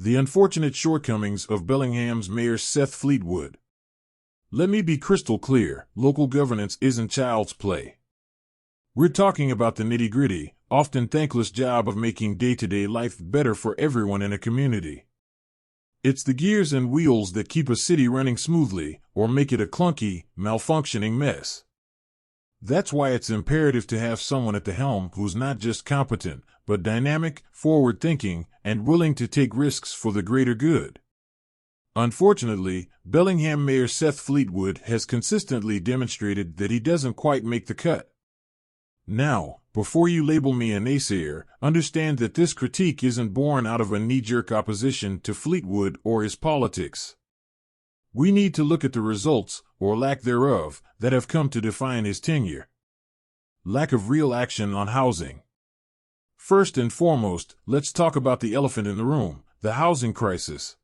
The unfortunate shortcomings of Bellingham's Mayor Seth Fleetwood. Let me be crystal clear, local governance isn't child's play. We're talking about the nitty-gritty, often thankless job of making day-to-day life better for everyone in a community. It's the gears and wheels that keep a city running smoothly, or make it a clunky, malfunctioning mess. That's why it's imperative to have someone at the helm who's not just competent, but dynamic, forward-thinking, and willing to take risks for the greater good. Unfortunately, Bellingham Mayor Seth Fleetwood has consistently demonstrated that he doesn't quite make the cut. Now, before you label me a naysayer, understand that this critique isn't born out of a knee-jerk opposition to Fleetwood or his politics. We need to look at the results, or lack thereof, that have come to define his tenure. Lack of real action on housing. First and foremost, let's talk about the elephant in the room, the housing crisis.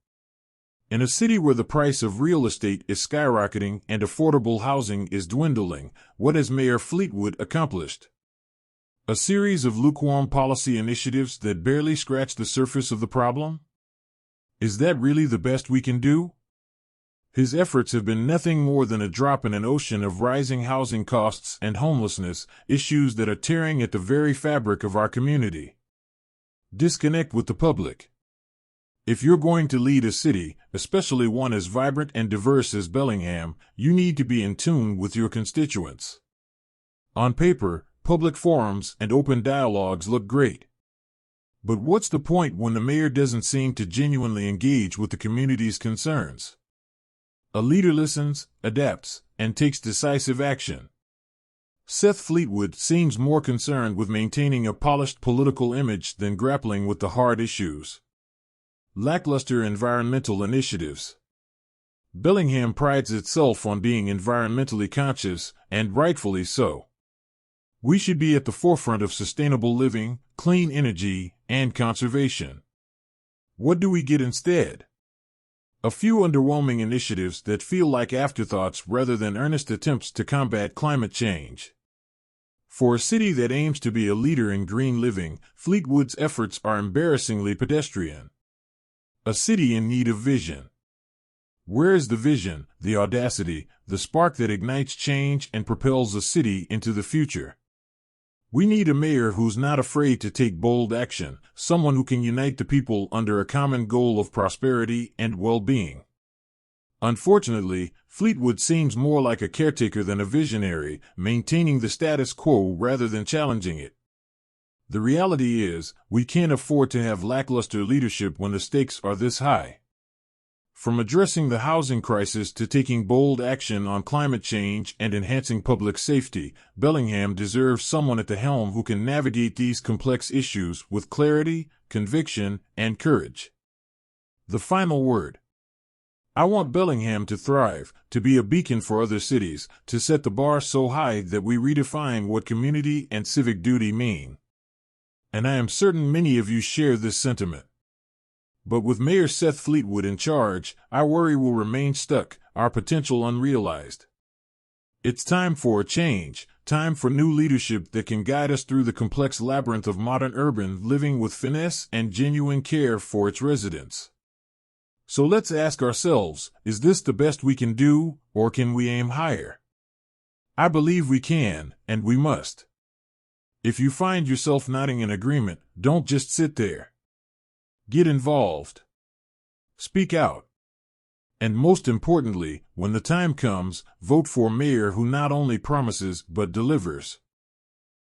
In a city where the price of real estate is skyrocketing and affordable housing is dwindling, what has Mayor Fleetwood accomplished? A series of lukewarm policy initiatives that barely scratch the surface of the problem? Is that really the best we can do? His efforts have been nothing more than a drop in an ocean of rising housing costs and homelessness, issues that are tearing at the very fabric of our community. Disconnect with the public. If you're going to lead a city, especially one as vibrant and diverse as Bellingham, you need to be in tune with your constituents. On paper, public forums and open dialogues look great. But what's the point when the mayor doesn't seem to genuinely engage with the community's concerns? A leader listens, adapts, and takes decisive action. Seth Fleetwood seems more concerned with maintaining a polished political image than grappling with the hard issues. Lackluster environmental initiatives. Bellingham prides itself on being environmentally conscious, and rightfully so. We should be at the forefront of sustainable living, clean energy, and conservation. What do we get instead? A few underwhelming initiatives that feel like afterthoughts rather than earnest attempts to combat climate change. For a city that aims to be a leader in green living, Fleetwood's efforts are embarrassingly pedestrian. A city in need of vision. Where is the vision, the audacity, the spark that ignites change and propels a city into the future? We need a mayor who's not afraid to take bold action, someone who can unite the people under a common goal of prosperity and well-being. Unfortunately, Fleetwood seems more like a caretaker than a visionary, maintaining the status quo rather than challenging it. The reality is, we can't afford to have lackluster leadership when the stakes are this high. From addressing the housing crisis to taking bold action on climate change and enhancing public safety, Bellingham deserves someone at the helm who can navigate these complex issues with clarity, conviction, and courage. The final word. I want Bellingham to thrive, to be a beacon for other cities, to set the bar so high that we redefine what community and civic duty mean. And I am certain many of you share this sentiment. But with Mayor Seth Fleetwood in charge, our worry will remain stuck, our potential unrealized. It's time for a change, time for new leadership that can guide us through the complex labyrinth of modern urban living with finesse and genuine care for its residents. So let's ask ourselves, is this the best we can do, or can we aim higher? I believe we can, and we must. If you find yourself nodding in agreement, don't just sit there. Get involved. Speak out. And most importantly, when the time comes, vote for a mayor who not only promises but delivers.